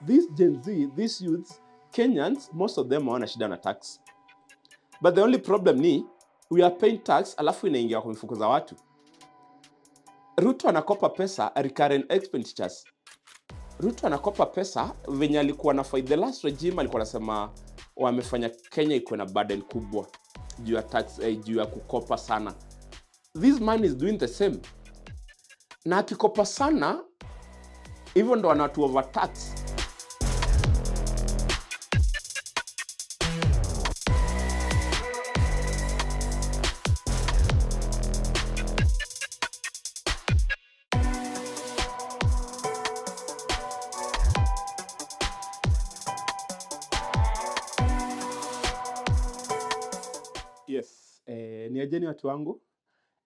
This Gen Z, these youths, Kenyans, most of them hawana shida na tax. But the only problem ni we are paying tax alafu inaingia kwa mifuko za watu. Ruto anakopa pesa recurrent expenditures. Ruto anakopa pesa venye alikuwa na fight the last regime, alikuwa anasema wamefanya Kenya ikuwe na burden kubwa juu ya tax, juu ya kukopa sana. This man is doing the same. Na akikopa sana hivyo ndo wanatu overtax. Yes, ni ajeni watu wangu.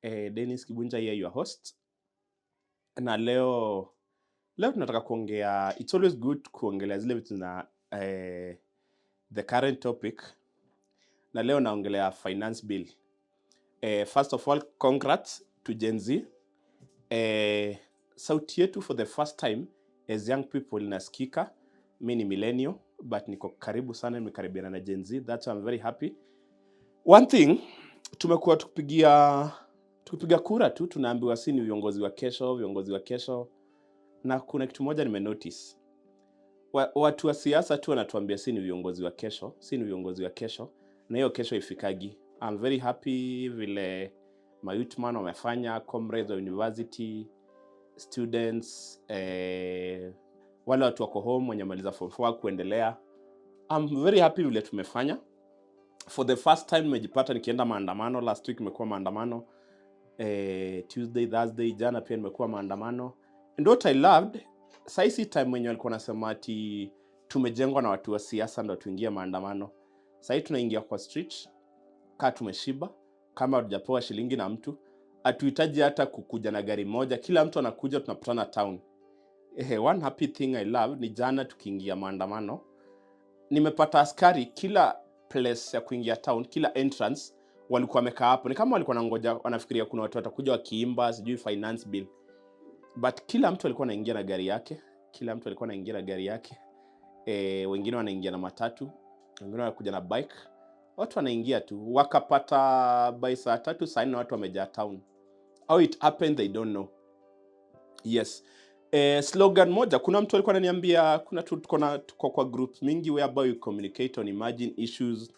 Dennis Kibunja here, your host. Na leo tunataka kuongea, it's always good kuongelea zile vitu na the current topic. Na leo naongelea finance bill. First of all, congrats to Gen Z. Sauti yetu for the first time as young people inasikika. Mimi ni millennial, but niko karibu sana, nimekaribiana na Gen Z. That's why I'm very happy. One thing, tumekuwa tukipiga kura tu, tunaambiwa si ni viongozi wa kesho. Na kuna kitu moja nimenotice. Watu wa siasa tu wanatuambia si ni viongozi wa kesho, na hiyo kesho ifikagi. I'm very happy vile mayouthman wamefanya, comrades of university, students, wale watu wako home wenye maliza form 4 kuendelea. I'm very happy vile tumefanya. For the first time nimejipata nikienda maandamano. Last week nimekuwa maandamano, Tuesday, Thursday, jana pia nimekuwa maandamano. And what I loved, saisi time when walikuwa nasema ati tumejengwa na watu wa siasa ndio tuingie maandamano. Sasa tunaingia kwa street kaa tumeshiba, kama hatujapewa shilingi na mtu, hatuhitaji hata kukuja na gari moja, kila mtu anakuja, tunapatana town. One happy thing I love ni jana tukiingia maandamano, nimepata askari kila place ya kuingia town, kila entrance walikuwa wamekaa hapo. Ni kama walikuwa wanangoja, wanafikiria kuna watu watakuja wakiimba sijui finance bill. But kila mtu alikuwa anaingia na gari yake. Wengine wanaingia na matatu, wengine wanakuja na bike. Watu wanaingia tu, wakapata by saa 3 saa 4 watu wamejaa town. How it happened they don't know. Yes. Slogan moja, kuna mtu alikuwa ananiambia, tuko kwa groups mingi whereby you communicate on emerging issues.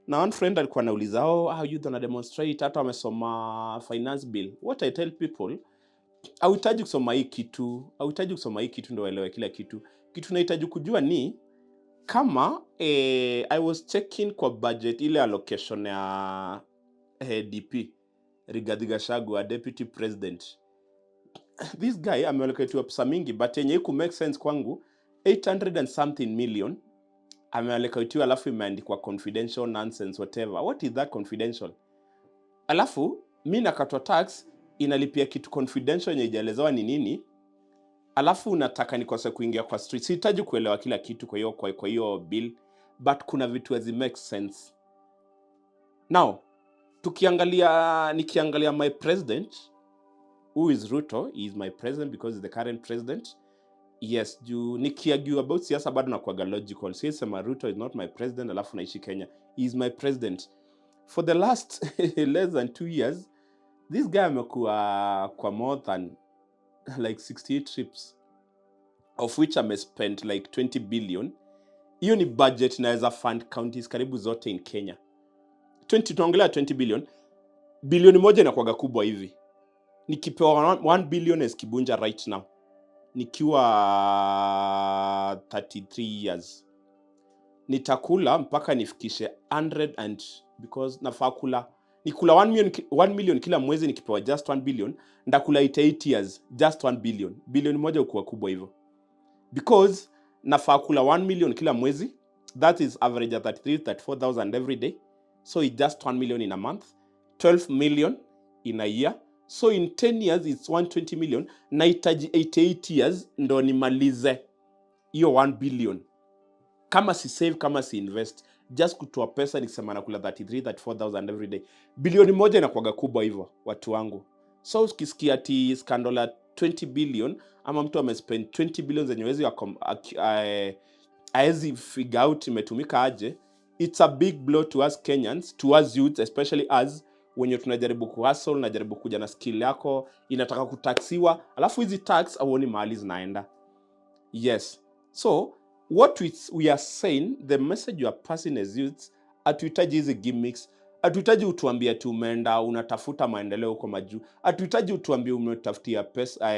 Na one friend alikuwa anauliza, how you gonna demonstrate hata wamesoma finance bill? What I tell people, hauhitaji kusoma hii kitu ndio uelewe kila kitu. Kitu nahitaji kujua ni kama I was checking kwa budget ile allocation ya DP Rigathi Gachagua, deputy president. This guy ameallocate pesa mingi, but yenye iku make sense kwangu 800 and something million ameallocate, alafu imeandikwa confidential nonsense whatever. What is that confidential? Alafu mimi nakatwa tax inalipia kitu confidential yenye haijaelezewa ni nini. Alafu unataka nikose kuingia kwa street. Sihitaji kuelewa kila kitu kwa hiyo bill, but kuna vitu hazi make sense. Now, nikiangalia my president, who is Ruto, he is my president because he's the current president. Yes, nikiargue about siasa bado nakuwaga logical. Sisema Ruto is not my president alafu naishi Kenya. He is my president. For the last less than 2 years, this guy amekuwa kwa more than like 68 trips, of which I spent like 20 billion. Hiyo ni budget naweza fund counties karibu zote in Kenya. Tunaongelea 20 billion. Bilioni moja inakuwaga kubwa hivi. Nikipewa 1 billion as Kibunja right now, nikiwa 33 years, nitakula mpaka nifikishe 100 and because nafaa kula nikula 1 million kila mwezi. Nikipewa just 1 billion ndakula 8 years just 1 billion. Bilioni moja ukuwa kubwa hivyo because nafaa kula 1 million kila mwezi. That is average at 34,000 every day, so it's just 1 million in a month, 12 million in a year. So in 10 years it's 120 million. Nahitaji 88 years ndo nimalize hiyo 1 billion. Kama si save, kama si invest, just kutoa pesa nikisema nakula 34,000 every day. Bilioni moja inakuwaga kubwa hivyo watu wangu. So ukisikia ati scandal 20 billion ama mtu amespend 20 billion zenye haezi figure out imetumika aje, it's a big blow to us Kenyans, to us youth, especially us wenye tunajaribu kuhustle, najaribu kuja na skill yako, inataka kutaxiwa, alafu hizi tax hauoni mahali zinaenda. Yes. So, what we are saying, the message you are passing as youths, hatuhitaji hizi gimmicks, hatuhitaji utuambie ati umeenda unatafuta maendeleo huko majuu, hatuhitaji utuambie umetafutia pesa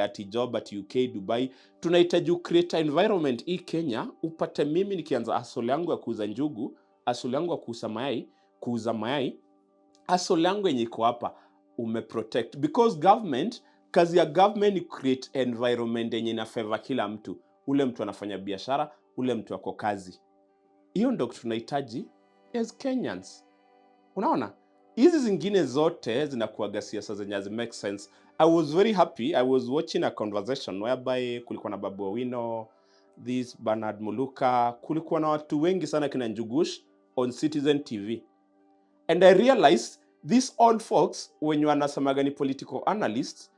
ati job ati UK, Dubai. Tunahitaji create environment hii Kenya, upate mimi nikianza hustle yangu ya kuuza njugu, hustle yangu ya kuuza mayai, hustle yangu yenye iko hapa umeprotect, because government, kazi ya government ni create environment yenye ina favor kila mtu, ule mtu anafanya biashara, ule mtu ako kazi. Hiyo ndio tunahitaji as Kenyans. Unaona, hizi zingine zote zinakuaga siasa zenye make sense. I was very happy, I was watching a conversation whereby kulikuwa na Babu Owino, this Bernard Muluka, kulikuwa na watu wengi sana kina Njugush on Citizen TV. And I realized these old folks, wenye wanasemaga ni political analysts,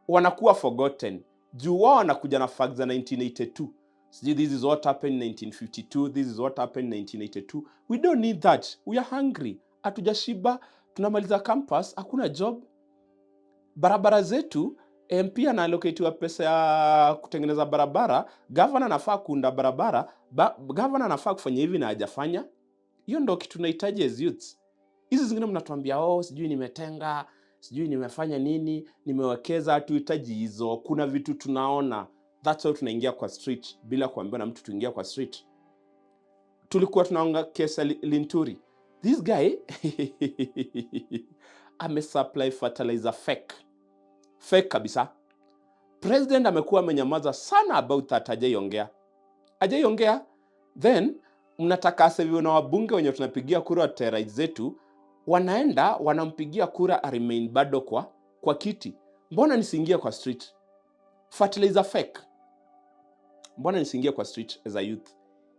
wanakuwa forgotten. Juu wao wanakuja na facts za 1982. This is what happened in 1952, this is what happened in 1982. We don't need that. We are hungry. Hatujashiba, tunamaliza campus, hakuna job. Barabara zetu, MP anaallocatiwa pesa ya kutengeneza barabara, governor anafaa kuunda barabara, governor anafaa kufanya hivi na hajafanya. Hiyo ndio kitu tunahitaji as youths. Hizi zingine mnatuambia, sijui nimetenga, sijui nimefanya nini, nimewekeza, hatuhitaji hizo. Kuna vitu tunaona. That's how tunaingia kwa street, bila kuambiwa na mtu tuingia kwa street. Tulikuwa tunaonga kesa Linturi. This guy amesupply fertilizer fake kabisa. President amekuwa amenyamaza sana about that, hajaiongea. Then mnataka aseviwe na wabunge wenye tunapigia kura terrorist zetu, wanaenda wanampigia kura remain bado kwa kiti. Mbona nisiingie kwa street? Fertilizer fake. Mbona nisiingie kwa street as a youth?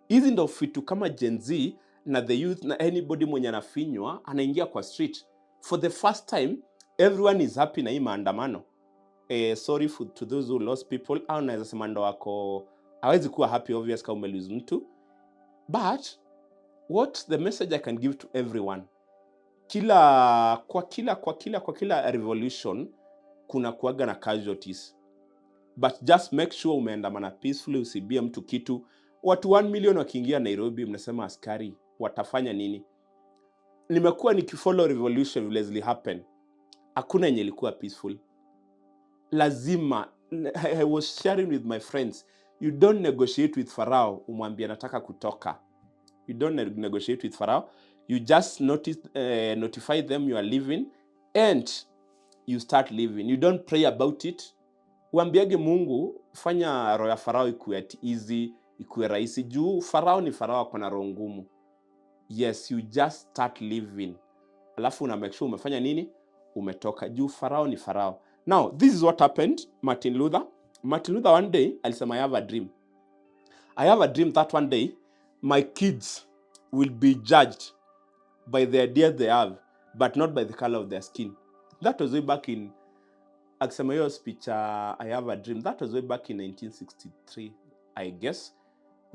Hizi ndo vitu kama Gen Z na the youth na anybody mwenye anafinywa anaingia kwa street. For the first time, everyone is happy na hii maandamano. Sorry to those who lost people. Au naweza sema ndo wako hawezi kuwa happy obvious kama umelose mtu. But what the message I can give to everyone, kwa kila revolution kuna kuaga na casualties. But just make sure umeandamana peacefully, usibie mtu kitu. Watu 1 million wakiingia Nairobi, mnasema askari watafanya nini? Nimekuwa nikifollow revolution vile zili happen. Hakuna yenye ilikuwa peaceful. Lazima, I was sharing with my friends, you don't negotiate with Pharaoh umwambie nataka kutoka. You don't negotiate with Pharaoh. You just notify them you are leaving and you start living. You don't pray about it. Uambiage Mungu, fanya roho ya Pharaoh ikuwe easy, ikuwe rahisi. Juu Pharaoh ni Pharaoh ako na roho ngumu. Yes, you just start living. Alafu una make sure umefanya nini? Umetoka. Juu Pharaoh ni Pharaoh. Now, this is what happened. Martin Luther one day alisema I have a dream. I have a dream that one day my kids will be judged by the ideas they have, but not by the color of their skin. That was way back in akisema hiyo speech, I have a dream. That was way back in 1963, I guess.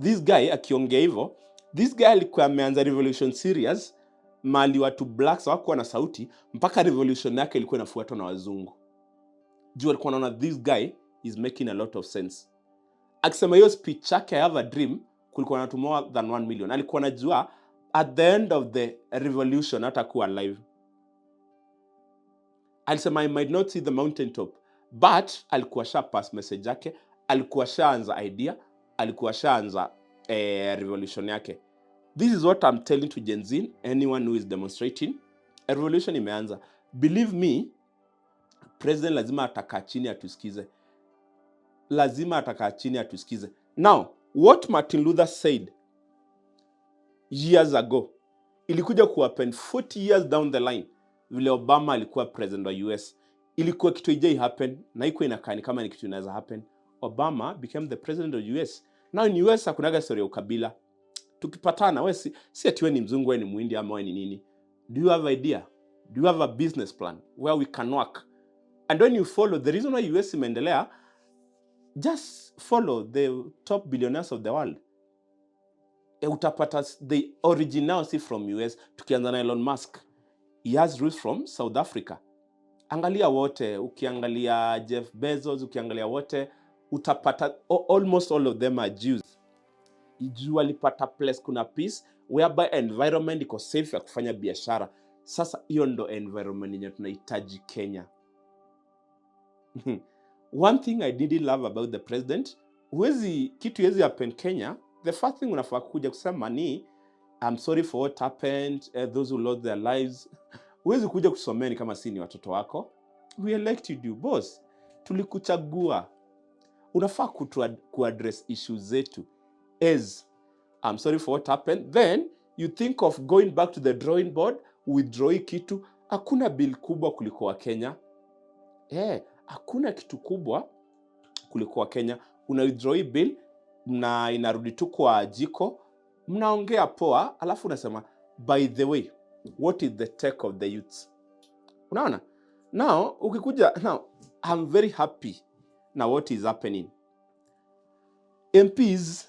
This guy akiongea hivyo, this guy alikuwa ameanza revolution series mali watu blacks hawakuwa na sauti, mpaka revolution yake ilikuwa inafuatwa na wazungu. Juu alikuwa anaona this guy is making a lot of sense. Akisema hiyo speech yake I have a dream, kulikuwa na more than 1 million. Alikuwa anajua at the end of the revolution hatakuwa alive. Alisema I might not see the mountaintop, but alikuwa sha pass message yake, alikuwa shaanza idea, alikuwa shaanza revolution yake. This is what I'm telling to Gen Z, anyone who is demonstrating. A revolution imeanza. Believe me, president lazima atakaa chini atusikize. Now, what Martin Luther said years ago, ilikuja kuhappen 40 years down the line, vile Obama alikuwa president wa US. Ilikuwa kitu ijai happen, na iko inakani kama ni kitu inaweza happen. Obama became the president of US. Now in US hakunaga story ya ukabila. Tukipatana, wewe si ati wewe ni mzungu, wewe ni muhindi ama wewe ni nini. Do you have idea? Do you have a business plan where we can work? And when you follow, the reason why US imeendelea, just follow the top billionaires of the world. Utapata the origin now si from US. Tukianza na Elon Musk, he has roots from South Africa. Angalia wote, ukiangalia Jeff Bezos, ukiangalia wote, utapata almost all of them are Jews. Juu walipata place kuna peace whereby environment iko safe ya kufanya biashara. Sasa hiyo ndo environment yenye tunahitaji Kenya. One thing I didn't love about the president, kitu hezi happen Kenya, the first thing unafaa kuja kusema ni I'm sorry for what happened, those who lost their lives. Huwezi kuja kusomeni kama si ni watoto wako. We elected you, boss. Tulikuchagua. Unafaa kuaddress issues zetu. As I'm sorry for what happened, then you think of going back to the drawing board, withdrawing kitu. Hakuna bill kubwa kuliko wa Kenya. Hakuna kitu kubwa kuliko wa Kenya. Una withdraw bill na inarudi tu kwa jiko. Mnaongea poa, alafu unasema, by the way, what is the take of the youths? Unaona? Now, I'm very happy now what is happening. MPs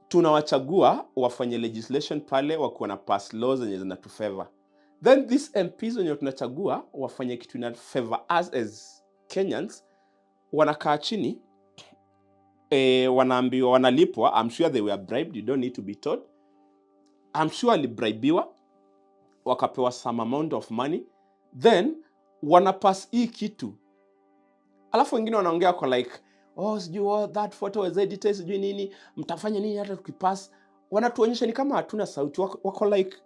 tunawachagua wafanye legislation pale wakiwa na pass laws zenye zinatufavor. Then these MPs wenye tunachagua wafanye kitu ina favor us as Kenyans, wanakaa chini, wanaambiwa, wanalipwa. I'm sure they were bribed, you don't need to be told. I'm sure walibraibiwa, wakapewa some amount of money, then wanapass hii kitu. Alafu wengine wanaongea kwa like, sijui that photo was edited, sijui nini, mtafanya nini hata tukipass. Wanatuonyesha ni kama hatuna sauti. Wako like,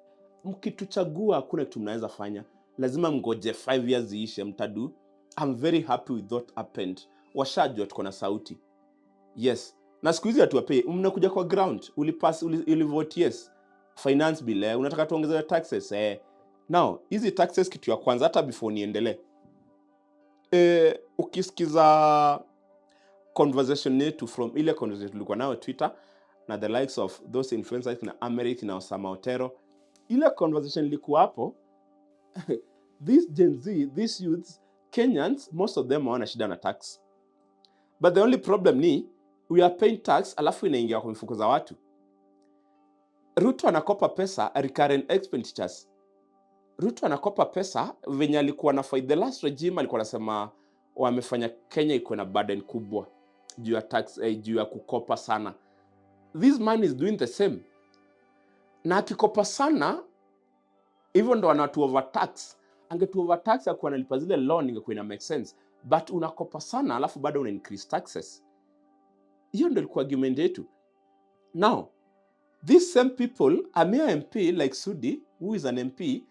mkituchagua hakuna kitu mnaweza fanya. Lazima mgoje 5 years iishe mtadu. I'm very happy with what happened. Washajua tuko na sauti. Yes. Na siku hizi hatuwapei. Mnakuja kwa ground. Ulipass, ulivote yes. Finance bill, unataka tuongeze taxes. Now, hizi taxes kitu ya kwanza, hata before niendelee. Ukisikiza conversation yetu from ile conversation tulikuwa nayo Twitter na the likes of those influencers na America na Osama Otero, ile conversation ilikuwa hapo. These Gen Z, these youths, Kenyans, most of them hawana shida na tax. But the only problem ni we are paying tax alafu inaingia kwa mifuko za watu. Ruto anakopa pesa recurrent expenditures. Ruto anakopa pesa venye alikuwa na fight the last regime, alikuwa anasema wamefanya Kenya iko na burden kubwa juu ya tax, juu ya kukopa sana. This man is doing the same. Na akikopa sana, even ndo anatu overtax. Angetu overtax ya kuwa nalipa zile loan ingekuwa ina make sense. But unakopa sana alafu bado una increase taxes. Hiyo ndo ilikuwa argument yetu. Now, these same people, a mere MP like Sudi, who is an MP,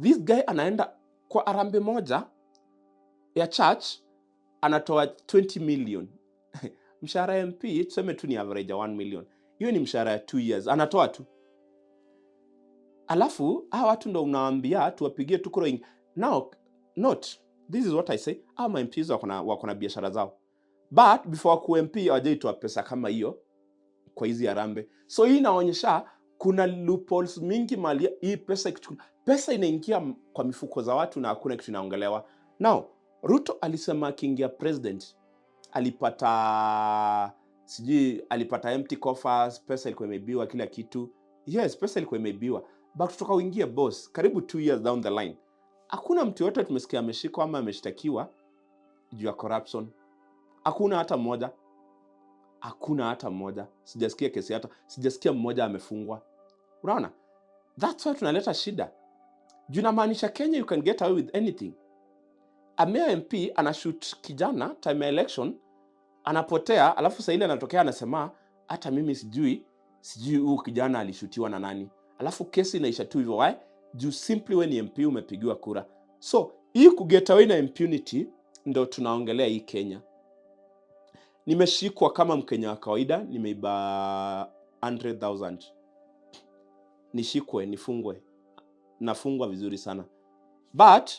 this guy anaenda kwa arambe moja ya church, anatoa 20 million. Mshahara ya MP, tuseme tu ni average ya 1 million. Hiyo ni mshahara ya 2 years. Anatoa tu. Alafu, hawa watu ndo unawaambia tuwapigie tu kura. Now, note, this is what I say, hawa MPs wako na biashara zao. But, before ku MP, hawajaitoa pesa kama hiyo kwa hizi arambe. So, hii inaonyesha kuna loopholes mingi mali hii pesa inaingia kwa mifuko za watu na hakuna kitu inaongelewa. Now, Ruto alisema akiingia president, alipata empty coffers, pesa ilikuwa imeibiwa kila kitu. Yes, pesa ilikuwa imeibiwa. But kutoka uingie boss, karibu 2 years down the line, hakuna mtu yote tumesikia ameshikwa ama ameshtakiwa juu ya corruption. Hakuna hata mmoja. Hakuna hata mmoja. Sijasikia kesi sijasikia mmoja amefungwa. Unaona? That's why tunaleta shida. Juu inamaanisha Kenya you can get away with anything. A mere MP anashoot kijana time election, anapotea, alafu saa ile anatokea anasema hata mimi sijui huyu kijana alishutiwa na nani. Alafu kesi inaisha tu hivyo. Why? Juu simply when MP umepigiwa kura. So, hii kuget away na impunity ndo tunaongelea hii Kenya. Nimeshikwa kama Mkenya wa kawaida, nimeiba 100,000. Nishikwe, nifungwe. Nafungwa vizuri sana. But,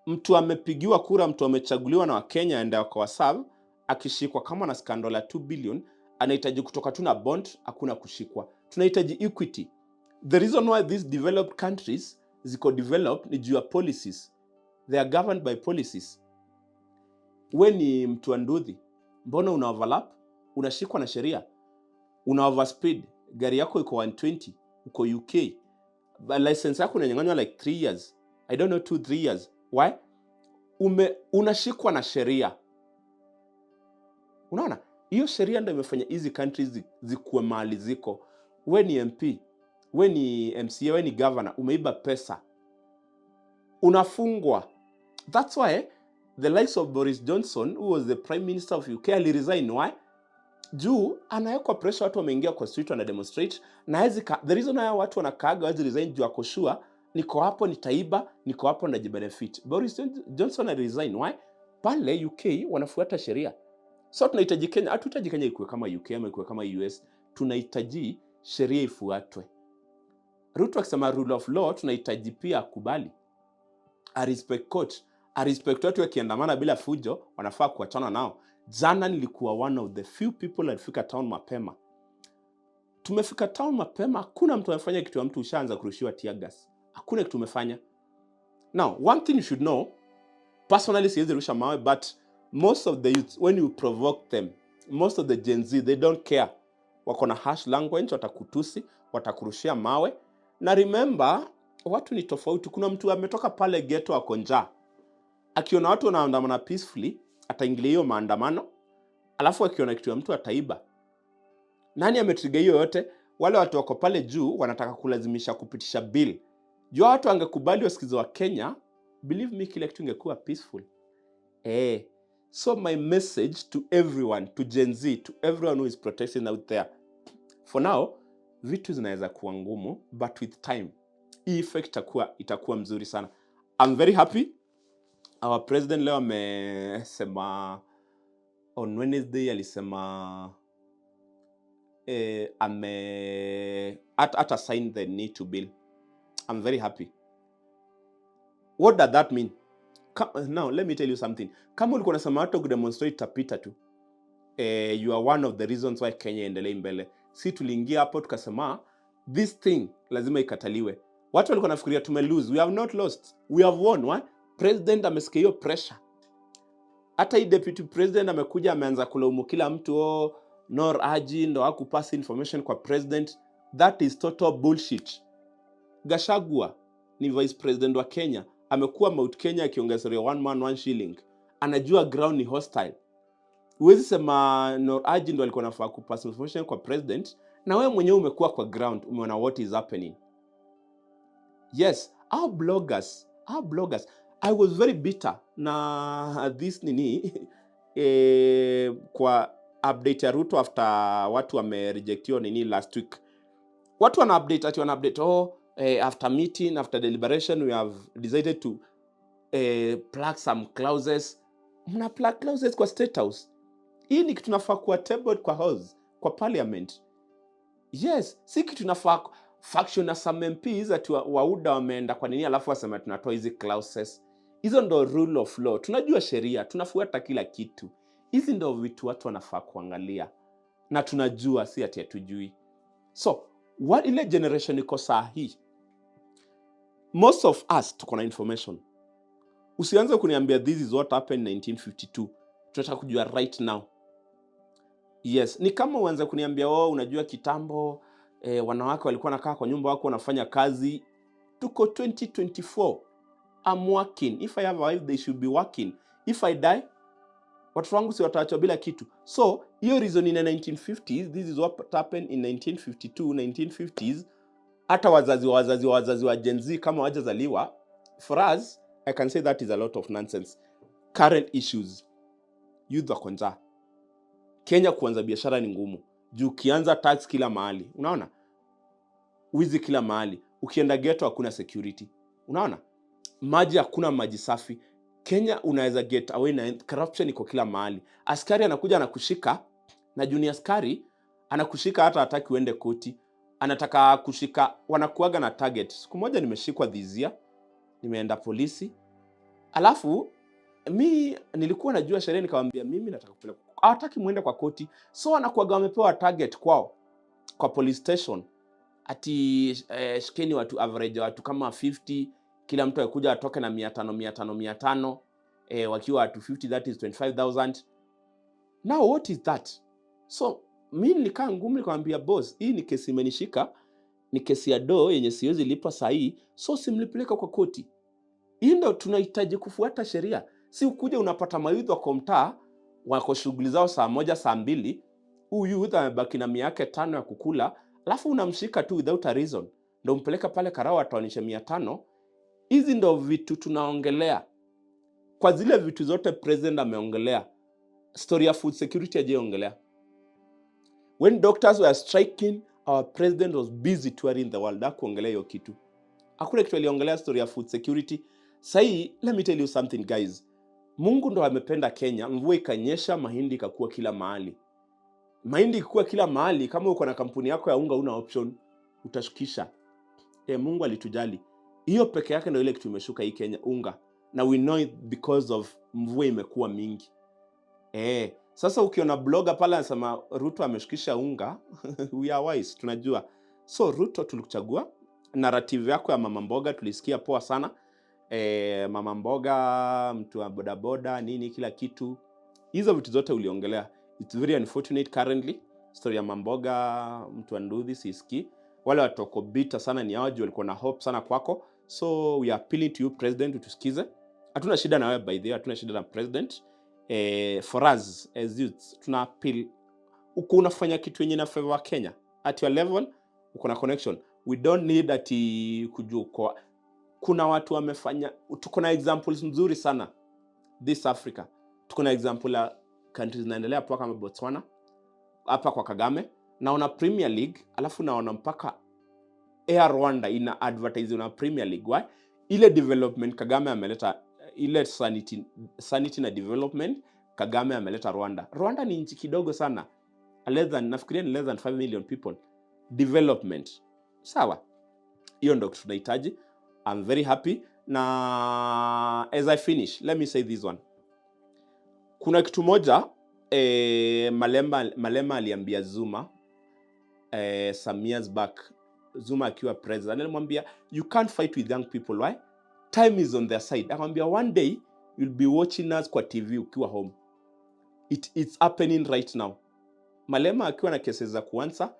mtu amepigiwa kura, mtu amechaguliwa na Wakenya aende kwa serve, akishikwa kama na scandal ya 2 billion, anahitaji kutoka tu na bond, hakuna kushikwa. Tunahitaji equity. The reason why these developed countries ziko developed ni juu ya policies. They are governed by policies. we ni mtu wa Nduthi, mbona una overlap? Unashikwa na sheria, una overspeed, gari yako iko 120, uko UK, license yako inanyang'anywa like 3 years, I don't know, 2-3 years. Why? Unashikwa na sheria. Unaona, hiyo sheria ndio imefanya hizi countries zikuwe mahali ziko. We ni MP, we ni MCA, we ni governor, umeiba pesa, unafungwa. That's why the likes of Boris Johnson, who was the prime minister of UK, aliresign. Why? Juu anawekwa pressure, watu wameingia kwa street wana demonstrate, na the reason why watu wanakaaga wazi resign juu ako sure niko hapo nitaiba, niko hapo najibenefit. Boris Johnson aliresign. Why? Pale UK wanafuata sheria. So tunahitaji Kenya, hatuhitaji Kenya ikuwe kama UK ama ikuwe kama US, tunahitaji sheria ifuatwe. Ruto akisema rule of law, tunahitaji pia akubali, a respect court, a respect watu wakiandamana bila fujo, wanafaa kuachana nao. Jana nilikuwa one of the few people alifika town mapema. Tumefika town mapema, hakuna mtu amefanya kitu ya mtu ushaanza kurushiwa tear gas. Hakuna kitu tumefanya. Now, one thing you should know, personally siwezi rusha mawe, but most of the youth, when you provoke them, most of the Gen Z, they don't care. Wako na harsh language, watakutusi, watakurushia mawe. Na remember, watu ni tofauti. Kuna mtu ametoka pale ghetto ako njaa, akiona watu wanaandamana peacefully, ataingilia hiyo maandamano, alafu akiona kitu ya mtu ataiba. Nani ametrigger hiyo yote? Wale watu wako pale juu wanataka kulazimisha kupitisha bill. Jua watu wangekubali wasikizo wa Kenya, believe me, kile kitu ingekuwa peaceful. So my message to everyone, to Gen Z, to everyone who is protesting out there, for now, vitu zinaweza kuwa ngumu, but with time, hii effect itakuwa mzuri sana. I'm very happy. Our president leo amesema, on Wednesday alisema, ata sign the need to bill. I'm very happy. What does that mean? Now, let me tell you something. Kama ulikuwa unasema watu kudemonstrate tapita tu, you are one of the reasons why Kenya endelee mbele. Si tuliingia hapo tukasema, this thing lazima ikataliwe. Watu walikuwa nafikiria tume lose. We have not lost. We have won. Why? President amesikia hiyo pressure. Hata hii deputy president amekuja ameanza kulaumu kila mtu, Nor Haji ndo hakupass information kwa president. That is total bullshit. Gachagua ni vice president wa Kenya, amekuwa Mount Kenya akiongezewa 1 man 1 shilling. Anajua ground ni hostile. Huwezi sema Nor Haji ndo alikuwa anafaa kupass information kwa president, na wewe mwenyewe umekuwa kwa ground, umeona what is happening. Yes, our bloggers, I was very bitter na this nini kwa update ya Ruto after watu wamerejectiwa nini last week. Watu wana update after meeting, after deliberation, we have decided to plug some clauses. Mna plug clauses kwa State House. Hii ni kitu nafaa kuwa tabled kwa house, kwa parliament. Yes, si kitu nafaa faction na some MPs ati wauda wameenda kwa nini alafu wasema tunatoa hizi clauses. Hizo ndo rule of law. Tunajua sheria, tunafuata kila kitu. Hizi ndo vitu watu wanafaa kuangalia. Na tunajua, si ati hatujui. So, what ile generation iko saa hii, most of us tuko na information. Usianze kuniambia this is what happened in 1952. Tunataka kujua right now. Yes, ni kama uanze kuniambia unajua kitambo wanawake walikuwa nakaa kwa nyumba wako wanafanya kazi. Tuko 2024. I'm working. If I have a wife, they should be working. If I die, watu wangu si wataachwa bila kitu. So, hiyo reason in the 1950s, this is what happened in 1952, 1950s. Hata wazazi wa Gen Z kama wajazaliwa, for us, I can say that is a lot of nonsense. Current issues. Youth wako njaa. Kenya kuanza biashara ni ngumu. Juu ukianza tax kila mahali. Unaona? Wizi kila mahali. Ukienda ghetto hakuna security. Unaona? Maji hakuna maji safi. Kenya unaweza get away na corruption iko kila mahali. Askari anakuja anakushika, na junior askari anakushika hata hataki uende koti. Anataka kushika, wanakuaga na target. Siku moja nimeshikwa this year, nimeenda polisi. Alafu nilikuwa najua sheria, nikamwambia mimi nataka kupeleka. Hawataki muende kwa koti. So anakuaga wamepewa target kwao kwa police station. Ati shikeni watu, average watu kama 50, kila mtu akuja atoke na 500. wakiwa 250, that is 25,000. Now what is that? So mimi nilikaa ngumu, nikamwambia boss, hii ni kesi imenishika, ni kesi ya doo yenye siwezi lipa saa hii, so simlipeleka kwa koti. Hii ndio tunahitaji kufuata sheria. Si ukuja unapata mayouth wako mtaa wako shughuli zao saa moja saa mbili, huyu youth amebaki na miaka 5 ya kukula, alafu unamshika tu without a reason, ndio mpeleka pale Karao atoanishe 500. Hizi ndio vitu tunaongelea. Kwa zile vitu zote president ameongelea, story ya food security hajaongelea. When doctors were striking, our president was busy touring the world. Hakuongelea hiyo kitu. Hakuna kitu aliongelea story ya food security. Sai, let me tell you something guys. Mungu ndo amependa Kenya, mvua ikanyesha, mahindi ikakuwa kila mahali. Mahindi ikuwa kila mahali, kama uko na kampuni yako ya unga una option, utashukisha. Mungu alitujali. Hiyo peke yake ndio ile kitu imeshuka hii Kenya, unga. Na we know it because of mvua imekuwa mingi. Sasa ukiona blogger pale anasema Ruto ameshukisha unga, we are wise, tunajua. So Ruto tulikuchagua, narrative yako ya mama mboga tulisikia poa sana. Mama mboga, mtu wa bodaboda, nini kila kitu. Hizo vitu zote uliongelea. It's very unfortunate currently. Story ya mama mboga, mtu wa Nduthi sisikii. Wale watu wako bitter sana ni hao walikuwa na hope sana kwako. So we are appealing to you president, utusikize. Hatuna shida na wewe by the way, hatuna shida na president. For us as youths, tuna appeal. Uko unafanya kitu yenye na favor Kenya. At your level, uko na connection. We don't need ati kujua kwa. Kuna watu wamefanya, tuko na examples nzuri sana this Africa. Tuko na example la countries zinaendelea hapo kama Botswana, hapa kwa Kagame, naona Premier League, alafu naona mpaka Air Rwanda ina advertise na Premier League. Why? Ile development Kagame ameleta, ile sanity na development Kagame ameleta Rwanda. Rwanda ni nchi kidogo sana. Nafikiria ni less than 5 million people. Development. Sawa. Hiyo ndio tunahitaji. I'm very happy. Na as I finish, let me say this one. Kuna kitu moja Malema aliambia Zuma some years back, Zuma akiwa president, alimwambia you can't fight with young people. Why? Time is on their side. Akamwambia one day you'll be watching us kwa TV ukiwa home. It's happening right now. Malema akiwa na kesi za kuanza,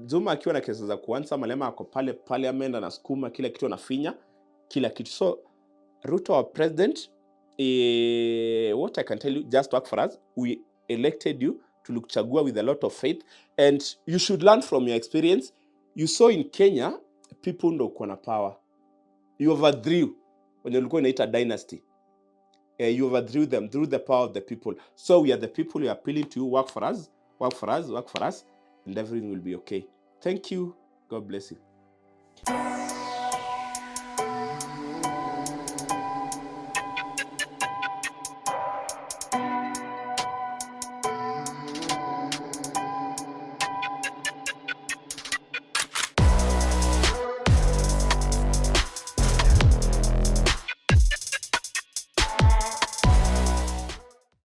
Zuma akiwa na kesi za kuanza, Malema ako pale parliament na sukuma kila kitu, anafinya kila kitu. So Ruto our president, what I can tell you, just work for us. We elected you to kuchagua with a lot of faith, and you should learn from your experience. You saw in Kenya, people ndo kuwa na power. You overthrew when ulikuwa inaita dynasty. You overthrew them through the power of the people. So we are the people, we are appealing to you, work for us, work for us, work for us, and everything will be okay. Thank you. God bless you.